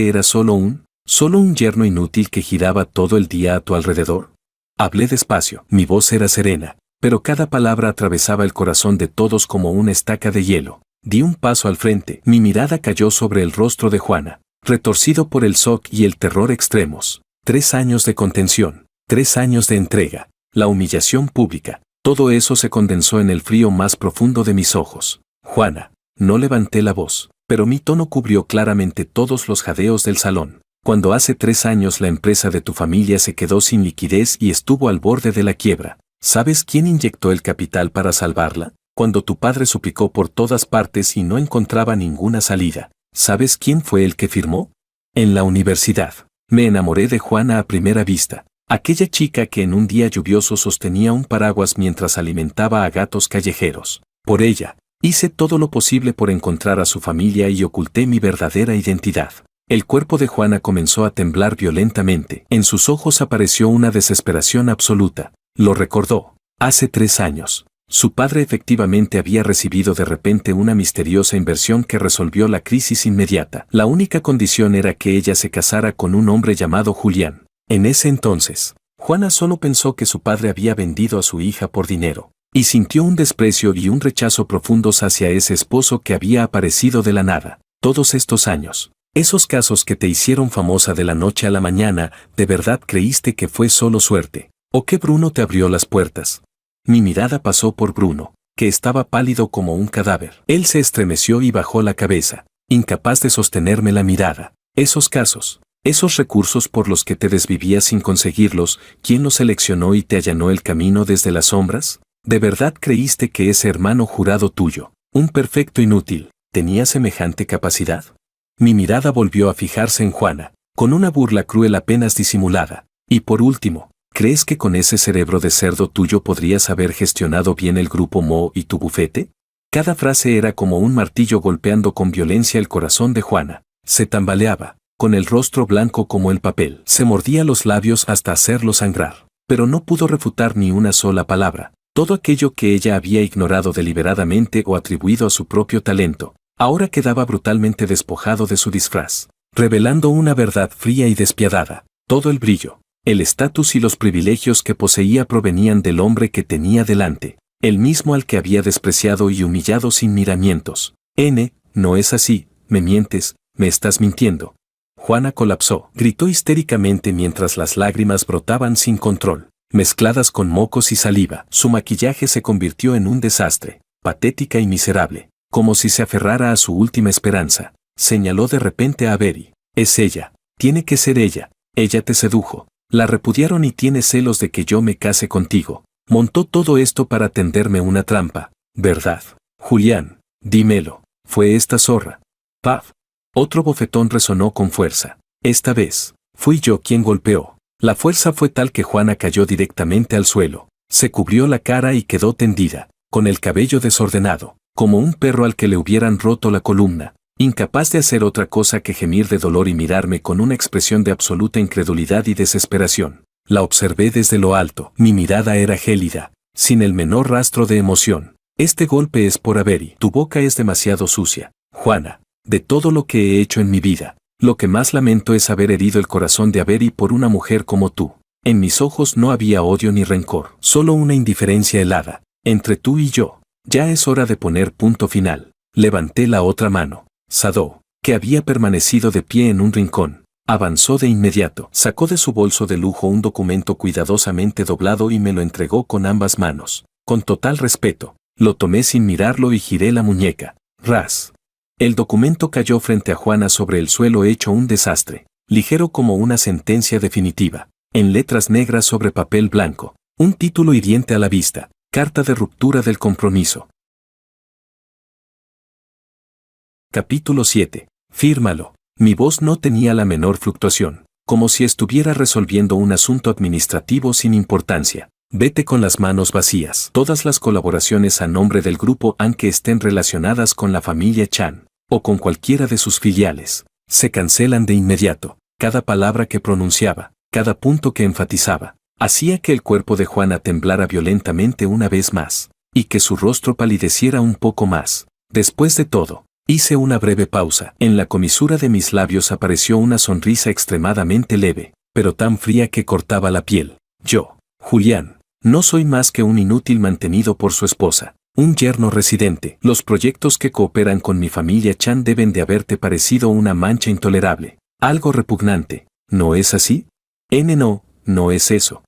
era solo un yerno inútil que giraba todo el día a tu alrededor. Hablé despacio, mi voz era serena, pero cada palabra atravesaba el corazón de todos como una estaca de hielo. Di un paso al frente, mi mirada cayó sobre el rostro de Juana, retorcido por el shock y el terror extremos. 3 años de contención, 3 años de entrega, la humillación pública, todo eso se condensó en el frío más profundo de mis ojos. Juana, no levanté la voz, pero mi tono cubrió claramente todos los jadeos del salón. Cuando hace 3 años la empresa de tu familia se quedó sin liquidez y estuvo al borde de la quiebra, ¿sabes quién inyectó el capital para salvarla? Cuando tu padre suplicó por todas partes y no encontraba ninguna salida, ¿sabes quién fue el que firmó? En la universidad, me enamoré de Juana a primera vista, aquella chica que en un día lluvioso sostenía un paraguas mientras alimentaba a gatos callejeros. Por ella, hice todo lo posible por encontrar a su familia y oculté mi verdadera identidad. El cuerpo de Juana comenzó a temblar violentamente. En sus ojos apareció una desesperación absoluta. Lo recordó. Hace 3 años, su padre efectivamente había recibido de repente una misteriosa inversión que resolvió la crisis inmediata. La única condición era que ella se casara con un hombre llamado Julián. En ese entonces, Juana solo pensó que su padre había vendido a su hija por dinero. y sintió un desprecio y un rechazo profundos hacia ese esposo que había aparecido de la nada. Todos estos años, esos casos que te hicieron famosa de la noche a la mañana, ¿de verdad creíste que fue solo suerte? ¿O que Bruno te abrió las puertas? Mi mirada pasó por Bruno, que estaba pálido como un cadáver. Él se estremeció y bajó la cabeza, incapaz de sostenerme la mirada. Esos casos, esos recursos por los que te desvivías sin conseguirlos, ¿quién los seleccionó y te allanó el camino desde las sombras? ¿De verdad creíste que ese hermano jurado tuyo, un perfecto inútil, tenía semejante capacidad? Mi mirada volvió a fijarse en Juana, con una burla cruel apenas disimulada. Y por último, ¿crees que con ese cerebro de cerdo tuyo podrías haber gestionado bien el grupo Mo y tu bufete? Cada frase era como un martillo golpeando con violencia el corazón de Juana. Se tambaleaba, con el rostro blanco como el papel. Se mordía los labios hasta hacerlos sangrar, pero no pudo refutar ni una sola palabra. Todo aquello que ella había ignorado deliberadamente o atribuido a su propio talento, ahora quedaba brutalmente despojado de su disfraz, revelando una verdad fría y despiadada. Todo el brillo, el estatus y los privilegios que poseía provenían del hombre que tenía delante, el mismo al que había despreciado y humillado sin miramientos. No es así, me mientes, me estás mintiendo. Juana colapsó, gritó histéricamente mientras las lágrimas brotaban sin control, mezcladas con mocos y saliva. Su maquillaje se convirtió en un desastre, patética y miserable, como si se aferrara a su última esperanza. Señaló de repente a Avery. Es ella, tiene que ser ella, ella te sedujo, la repudiaron y tiene celos de que yo me case contigo. Montó todo esto para tenderme una trampa, ¿verdad? Julián, dímelo, fue esta zorra. ¡Paf! Otro bofetón resonó con fuerza. Esta vez, fui yo quien golpeó. La fuerza fue tal que Juana cayó directamente al suelo. Se cubrió la cara y quedó tendida, con el cabello desordenado, como un perro al que le hubieran roto la columna, incapaz de hacer otra cosa que gemir de dolor y mirarme con una expresión de absoluta incredulidad y desesperación. La observé desde lo alto. Mi mirada era gélida, sin el menor rastro de emoción. Este golpe es por Avery. Tu boca es demasiado sucia, Juana. De todo lo que he hecho en mi vida, lo que más lamento es haber herido el corazón de Avery por una mujer como tú. En mis ojos no había odio ni rencor, solo una indiferencia helada. Entre tú y yo, ya es hora de poner punto final. Levanté la otra mano. Sadó, que había permanecido de pie en un rincón, avanzó de inmediato. Sacó de su bolso de lujo un documento cuidadosamente doblado y me lo entregó con ambas manos. Con total respeto, lo tomé sin mirarlo y giré la muñeca. Ras. El documento cayó frente a Juana sobre el suelo hecho un desastre, ligero como una sentencia definitiva, en letras negras sobre papel blanco, un título hiriente a la vista, carta de ruptura del compromiso. Capítulo 7. Fírmalo. Mi voz no tenía la menor fluctuación, como si estuviera resolviendo un asunto administrativo sin importancia. Vete con las manos vacías. Todas las colaboraciones a nombre del grupo aunque estén relacionadas con la familia Chan, o con cualquiera de sus filiales, se cancelan de inmediato. Cada palabra que pronunciaba, cada punto que enfatizaba, hacía que el cuerpo de Juana temblara violentamente una vez más, y que su rostro palideciera un poco más. Después de todo, hice una breve pausa. En la comisura de mis labios apareció una sonrisa extremadamente leve, pero tan fría que cortaba la piel. Yo, Julián, no soy más que un inútil mantenido por su esposa. Un yerno residente. Los proyectos que cooperan con mi familia Chan deben de haberte parecido una mancha intolerable, algo repugnante, ¿no es así? No es eso.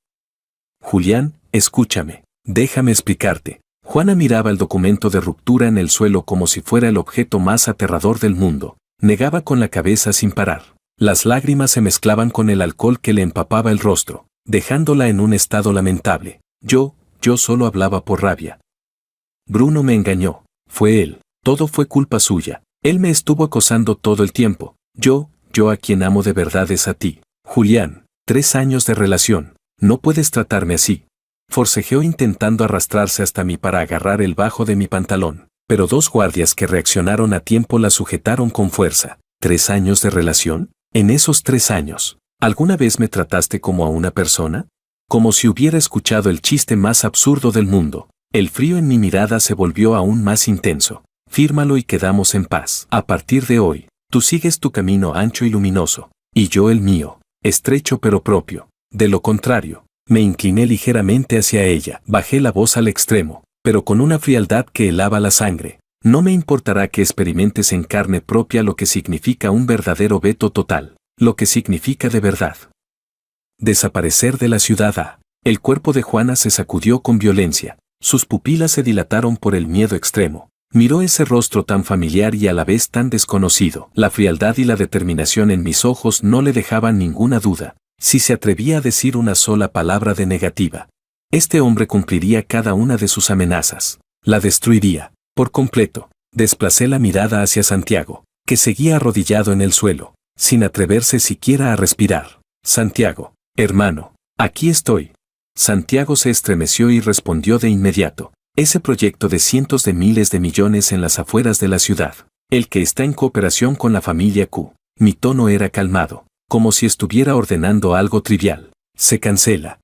Julián, escúchame, déjame explicarte. Juana miraba el documento de ruptura en el suelo como si fuera el objeto más aterrador del mundo. Negaba con la cabeza sin parar. Las lágrimas se mezclaban con el alcohol que le empapaba el rostro, dejándola en un estado lamentable. Yo solo hablaba por rabia. Bruno me engañó, fue él, todo fue culpa suya, él me estuvo acosando todo el tiempo, yo a quien amo de verdad es a ti, Julián, 3 años de relación, no puedes tratarme así. Forcejeó intentando arrastrarse hasta mí para agarrar el bajo de mi pantalón, pero 2 guardias que reaccionaron a tiempo la sujetaron con fuerza. ¿3 años de relación? En esos 3 años, ¿alguna vez me trataste como a una persona? Como si hubiera escuchado el chiste más absurdo del mundo. El frío en mi mirada se volvió aún más intenso. Fírmalo y quedamos en paz. A partir de hoy, tú sigues tu camino ancho y luminoso, y yo el mío, estrecho pero propio. De lo contrario, me incliné ligeramente hacia ella, bajé la voz al extremo. pero con una frialdad que helaba la sangre. No me importará que experimentes en carne propia lo que significa un verdadero veto total, lo que significa de verdad. Desaparecer de la ciudad. El cuerpo de Juana se sacudió con violencia. Sus pupilas se dilataron por el miedo extremo. Miró ese rostro tan familiar y a la vez tan desconocido. La frialdad y la determinación en mis ojos no le dejaban ninguna duda. Si se atrevía a decir una sola palabra de negativa, este hombre cumpliría cada una de sus amenazas. La destruiría, por completo. Desplacé la mirada hacia Santiago, que seguía arrodillado en el suelo, sin atreverse siquiera a respirar. Santiago, hermano, aquí estoy. Santiago se estremeció y respondió de inmediato. Ese proyecto de cientos de miles de millones en las afueras de la ciudad, el que está en cooperación con la familia Q. Mi tono era calmado, como si estuviera ordenando algo trivial. Se cancela.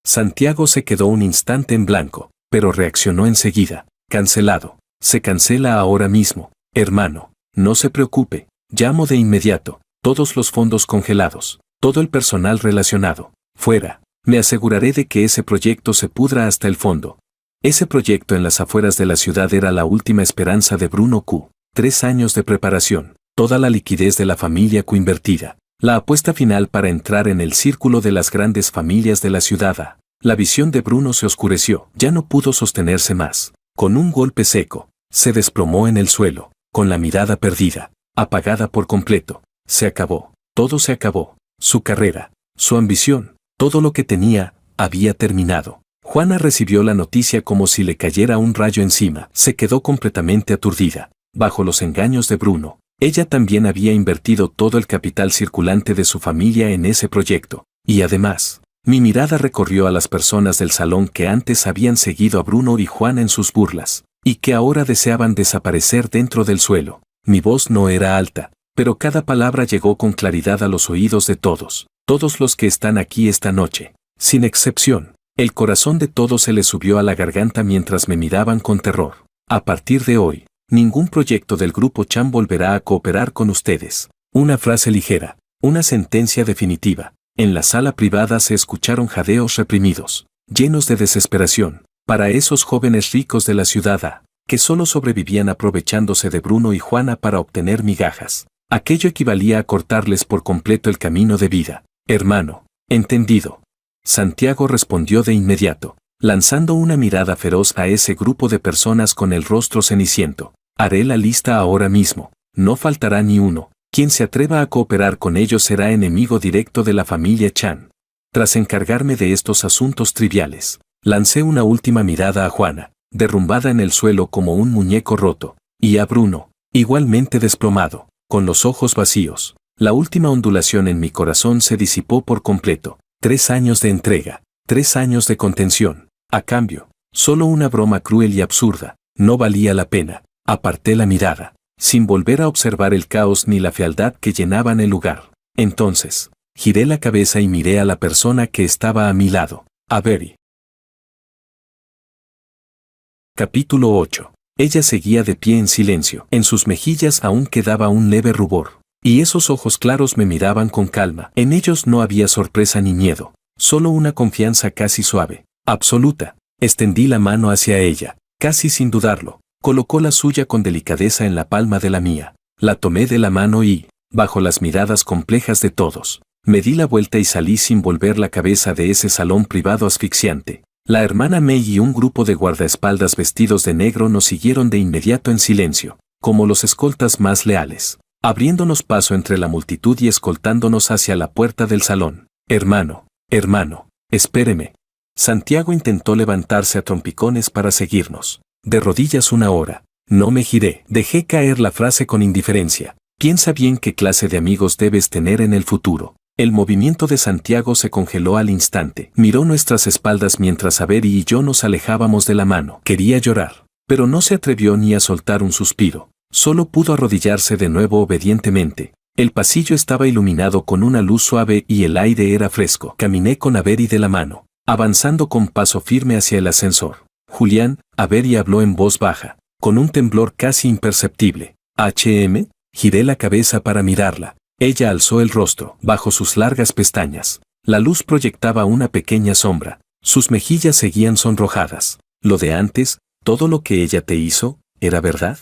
Santiago se quedó un instante en blanco, pero reaccionó enseguida. Cancelado. Se cancela ahora mismo. Hermano, no se preocupe. Llamo de inmediato. Todos los fondos congelados. Todo el personal relacionado. Fuera. Me aseguraré de que ese proyecto se pudra hasta el fondo. Ese proyecto en las afueras de la ciudad era la última esperanza de Bruno Q. 3 años de preparación, toda la liquidez de la familia Q invertida, la apuesta final para entrar en el círculo de las grandes familias de la ciudad. La visión de Bruno se oscureció, ya no pudo sostenerse más. Con un golpe seco, se desplomó en el suelo, con la mirada perdida, apagada por completo. Se acabó, todo se acabó. Su carrera, su ambición, todo lo que tenía, había terminado. Juana recibió la noticia como si le cayera un rayo encima. Se quedó completamente aturdida. Bajo los engaños de Bruno, ella también había invertido todo el capital circulante de su familia en ese proyecto. Y además, mi mirada recorrió a las personas del salón que antes habían seguido a Bruno y Juana en sus burlas, y que ahora deseaban desaparecer dentro del suelo. Mi voz no era alta, pero cada palabra llegó con claridad a los oídos de todos los que están aquí esta noche, sin excepción. El corazón de todos se les subió a la garganta mientras me miraban con terror. A partir de hoy, ningún proyecto del Grupo Chan volverá a cooperar con ustedes. Una frase ligera, una sentencia definitiva. En la sala privada se escucharon jadeos reprimidos, llenos de desesperación, para esos jóvenes ricos de la ciudad, que solo sobrevivían aprovechándose de Bruno y Juana para obtener migajas. Aquello equivalía a cortarles por completo el camino de vida. Hermano, entendido. Santiago respondió de inmediato, lanzando una mirada feroz a ese grupo de personas con el rostro ceniciento. Haré la lista ahora mismo, no faltará ni uno. Quien se atreva a cooperar con ellos será enemigo directo de la familia Chan. Tras encargarme de estos asuntos triviales, lancé una última mirada a Juana, derrumbada en el suelo como un muñeco roto, y a Bruno, igualmente desplomado, con los ojos vacíos. La última ondulación en mi corazón se disipó por completo. 3 años de entrega, 3 años de contención. A cambio, solo una broma cruel y absurda. No valía la pena. Aparté la mirada, sin volver a observar el caos ni la fealdad que llenaban el lugar. Entonces, giré la cabeza y miré a la persona que estaba a mi lado, a Berry. Capítulo 8. Ella seguía de pie en silencio. En sus mejillas aún quedaba un leve rubor. Y esos ojos claros me miraban con calma. En ellos no había sorpresa ni miedo, solo una confianza casi suave, absoluta. Extendí la mano hacia ella, casi sin dudarlo. Colocó la suya con delicadeza en la palma de la mía. La tomé de la mano y, bajo las miradas complejas de todos, me di la vuelta y salí sin volver la cabeza de ese salón privado asfixiante. La hermana May y un grupo de guardaespaldas vestidos de negro nos siguieron de inmediato en silencio, como los escoltas más leales, abriéndonos paso entre la multitud y escoltándonos hacia la puerta del salón. Hermano, espéreme. Santiago intentó levantarse a trompicones para seguirnos. De rodillas una hora. No me giré. Dejé caer la frase con indiferencia. Piensa bien qué clase de amigos debes tener en el futuro. El movimiento de Santiago se congeló al instante. Miró nuestras espaldas mientras Avery y yo nos alejábamos de la mano. Quería llorar, pero no se atrevió ni a soltar un suspiro. Solo pudo arrodillarse de nuevo obedientemente. El pasillo estaba iluminado con una luz suave y el aire era fresco. Caminé con Avery de la mano, avanzando con paso firme hacia el ascensor. Julián, Avery habló en voz baja, con un temblor casi imperceptible. ¿HM? Giré la cabeza para mirarla. Ella alzó el rostro. Bajo sus largas pestañas, la luz proyectaba una pequeña sombra. Sus mejillas seguían sonrojadas. Lo de antes, todo lo que ella te hizo, ¿era verdad?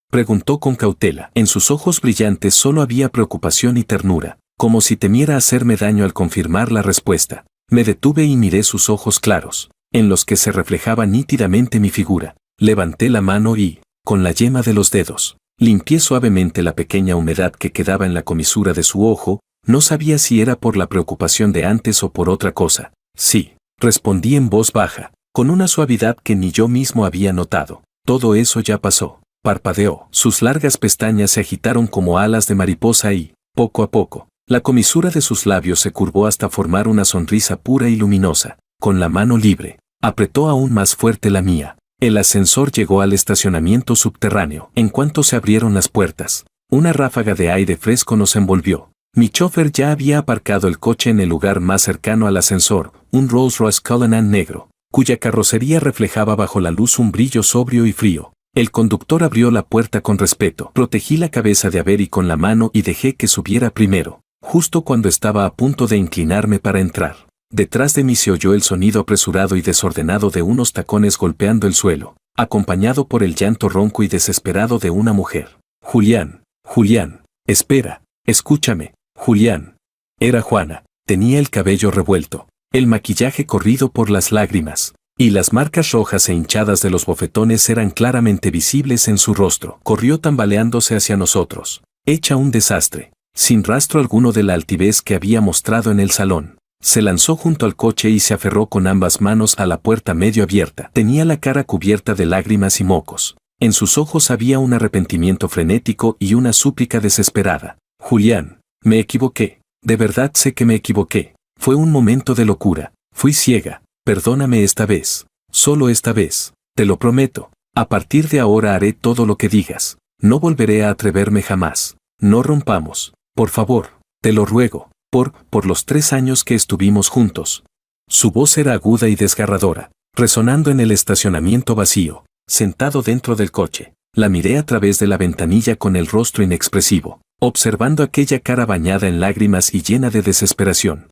Preguntó con cautela. En sus ojos brillantes solo había preocupación y ternura, como si temiera hacerme daño al confirmar la respuesta. Me detuve y miré sus ojos claros, en los que se reflejaba nítidamente mi figura. Levanté la mano y, con la yema de los dedos, limpié suavemente la pequeña humedad que quedaba en la comisura de su ojo. No sabía si era por la preocupación de antes o por otra cosa. Sí, respondí en voz baja, con una suavidad que ni yo mismo había notado. Todo eso ya pasó. Parpadeó. Sus largas pestañas se agitaron como alas de mariposa y, poco a poco, la comisura de sus labios se curvó hasta formar una sonrisa pura y luminosa. Con la mano libre, apretó aún más fuerte la mía. El ascensor llegó al estacionamiento subterráneo. En cuanto se abrieron las puertas, una ráfaga de aire fresco nos envolvió. Mi chofer ya había aparcado el coche en el lugar más cercano al ascensor, un Rolls Royce Cullinan negro, cuya carrocería reflejaba bajo la luz un brillo sobrio y frío. El conductor abrió la puerta con respeto. Protegí la cabeza de Avery con la mano y dejé que subiera primero, justo cuando estaba a punto de inclinarme para entrar. Detrás de mí se oyó el sonido apresurado y desordenado de unos tacones golpeando el suelo, acompañado por el llanto ronco y desesperado de una mujer. Julián, Julián, espera, escúchame, Julián. Era Juana. Tenía el cabello revuelto, el maquillaje corrido por las lágrimas, y las marcas rojas e hinchadas de los bofetones eran claramente visibles en su rostro. Corrió tambaleándose hacia nosotros, hecha un desastre, sin rastro alguno de la altivez que había mostrado en el salón. Se lanzó junto al coche y se aferró con ambas manos a la puerta medio abierta. Tenía la cara cubierta de lágrimas y mocos. En sus ojos había un arrepentimiento frenético y una súplica desesperada. Julián, me equivoqué. De verdad sé que me equivoqué. Fue un momento de locura. Fui ciega. Perdóname esta vez. Solo esta vez. Te lo prometo. A partir de ahora haré todo lo que digas. No volveré a atreverme jamás. No rompamos. Por favor. Te lo ruego. Por los 3 años que estuvimos juntos. Su voz era aguda y desgarradora, resonando en el estacionamiento vacío. Sentado dentro del coche, la miré a través de la ventanilla con el rostro inexpresivo, observando aquella cara bañada en lágrimas y llena de desesperación.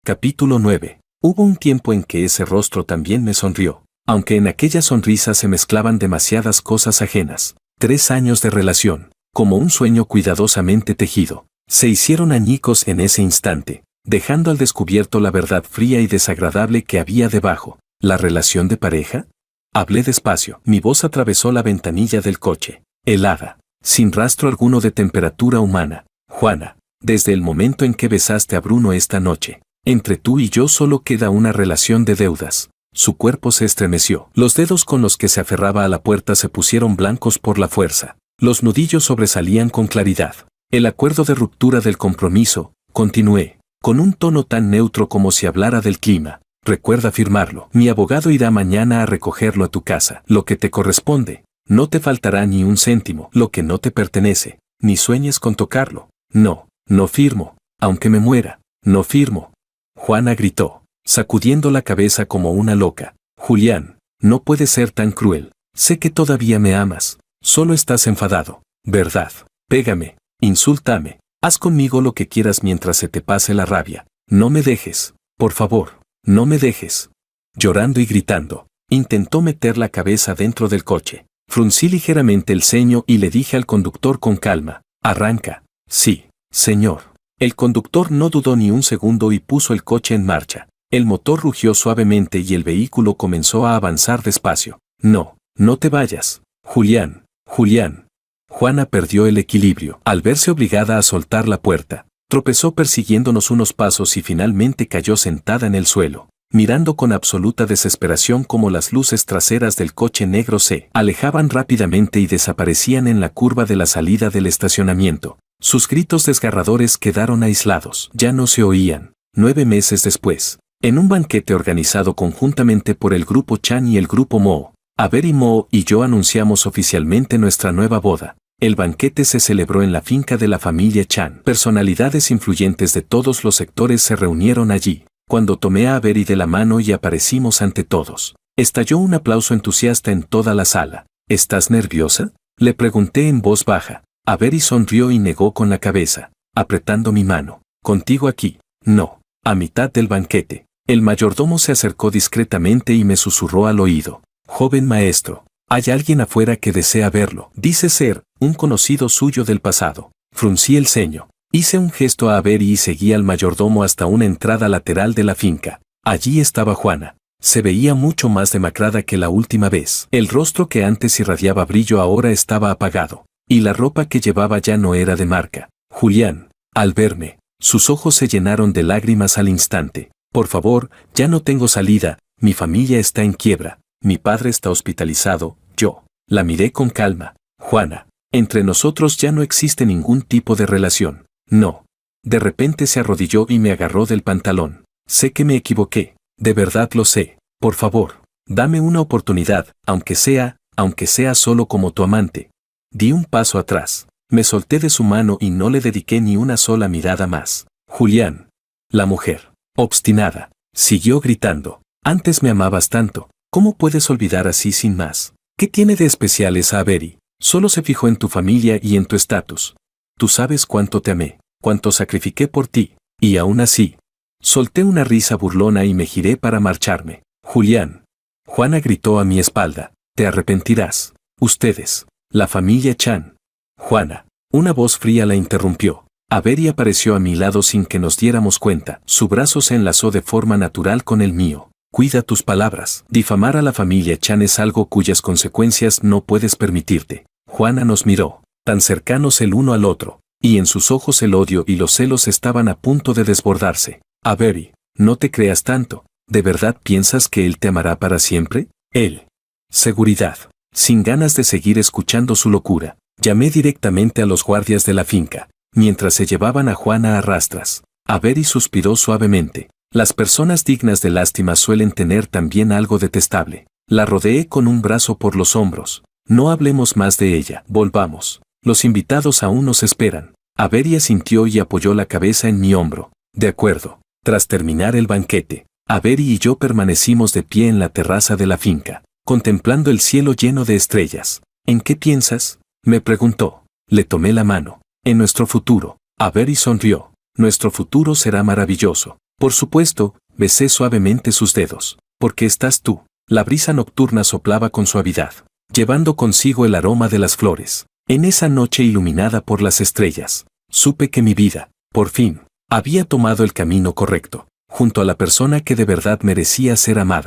Capítulo 9. Hubo un tiempo en que ese rostro también me sonrió, aunque en aquella sonrisa se mezclaban demasiadas cosas ajenas. 3 años de relación, como un sueño cuidadosamente tejido, se hicieron añicos en ese instante, dejando al descubierto la verdad fría y desagradable que había debajo. ¿La relación de pareja? Hablé despacio. Mi voz atravesó la ventanilla del coche, helada, sin rastro alguno de temperatura humana. Juana, desde el momento en que besaste a Bruno esta noche, entre tú y yo solo queda una relación de deudas. Su cuerpo se estremeció. Los dedos con los que se aferraba a la puerta se pusieron blancos por la fuerza. Los nudillos sobresalían con claridad. El acuerdo de ruptura del compromiso, continué, con un tono tan neutro como si hablara del clima. Recuerda firmarlo. Mi abogado irá mañana a recogerlo a tu casa. Lo que te corresponde. No te faltará ni un céntimo. Lo que no te pertenece. Ni sueñes con tocarlo. No, no firmo. Aunque me muera, no firmo. Juana gritó, sacudiendo la cabeza como una loca. Julián, no puedes ser tan cruel. Sé que todavía me amas. Solo estás enfadado, ¿verdad? Pégame, insúltame, haz conmigo lo que quieras mientras se te pase la rabia. No me dejes, por favor, no me dejes. Llorando y gritando, intentó meter la cabeza dentro del coche. Fruncí ligeramente el ceño y le dije al conductor con calma, arranca. Sí, señor. El conductor no dudó ni un segundo y puso el coche en marcha. El motor rugió suavemente y el vehículo comenzó a avanzar despacio. No, no te vayas, Julián. Julián. Juana perdió el equilibrio. Al verse obligada a soltar la puerta, tropezó persiguiéndonos unos pasos y finalmente cayó sentada en el suelo, mirando con absoluta desesperación cómo las luces traseras del coche negro se alejaban rápidamente y desaparecían en la curva de la salida del estacionamiento. Sus gritos desgarradores quedaron aislados. Ya no se oían. 9 meses después, en un banquete organizado conjuntamente por el Grupo Chan y el Grupo Mo, Avery Mo y yo anunciamos oficialmente nuestra nueva boda. El banquete se celebró en la finca de la familia Chan. Personalidades influyentes de todos los sectores se reunieron allí. Cuando tomé a Avery de la mano y aparecimos ante todos, estalló un aplauso entusiasta en toda la sala. ¿Estás nerviosa?, le pregunté en voz baja. Avery sonrió y negó con la cabeza, apretando mi mano. ¿Contigo aquí? No. A mitad del banquete. El mayordomo se acercó discretamente y me susurró al oído. Joven maestro, hay alguien afuera que desea verlo. Dice ser un conocido suyo del pasado. Fruncí el ceño. Hice un gesto a Avery y seguí al mayordomo hasta una entrada lateral de la finca. Allí estaba Juana. Se veía mucho más demacrada que la última vez. El rostro que antes irradiaba brillo ahora estaba apagado. Y la ropa que llevaba ya no era de marca. Julián, al verme, sus ojos se llenaron de lágrimas al instante. Por favor, ya no tengo salida, mi familia está en quiebra, mi padre está hospitalizado, yo. La miré con calma. Juana, entre nosotros ya no existe ningún tipo de relación. No. De repente se arrodilló y me agarró del pantalón. Sé que me equivoqué, de verdad lo sé. Por favor, dame una oportunidad, aunque sea solo como tu amante. Di un paso atrás. Me solté de su mano y no le dediqué ni una sola mirada más. Julián. La mujer, obstinada, siguió gritando. Antes me amabas tanto, ¿cómo puedes olvidar así sin más? ¿Qué tiene de especial esa Avery? Solo se fijó en tu familia y en tu estatus. Tú sabes cuánto te amé, cuánto sacrifiqué por ti, y aún así. Solté una risa burlona y me giré para marcharme. Julián. Juana gritó a mi espalda. Te arrepentirás. Ustedes. La familia Chan. Juana. Una voz fría la interrumpió. Avery apareció a mi lado sin que nos diéramos cuenta. Su brazo se enlazó de forma natural con el mío. Cuida tus palabras. Difamar a la familia Chan es algo cuyas consecuencias no puedes permitirte. Juana nos miró, tan cercanos el uno al otro, y en sus ojos el odio y los celos estaban a punto de desbordarse. Avery, no te creas tanto. ¿De verdad piensas que él te amará para siempre? Él. Seguridad. Sin ganas de seguir escuchando su locura, llamé directamente a los guardias de la finca, mientras se llevaban a Juana a rastras. Avery suspiró suavemente. Las personas dignas de lástima suelen tener también algo detestable. La rodeé con un brazo por los hombros. No hablemos más de ella. Volvamos. Los invitados aún nos esperan. Avery asintió y apoyó la cabeza en mi hombro. De acuerdo. Tras terminar el banquete, Avery y yo permanecimos de pie en la terraza de la finca, contemplando el cielo lleno de estrellas. ¿En qué piensas?, me preguntó. Le tomé la mano. En nuestro futuro. Avery sonrió. Nuestro futuro será maravilloso. Por supuesto, besé suavemente sus dedos. Porque estás tú. La brisa nocturna soplaba con suavidad, llevando consigo el aroma de las flores. En esa noche iluminada por las estrellas, supe que mi vida, por fin, había tomado el camino correcto, junto a la persona que de verdad merecía ser amada.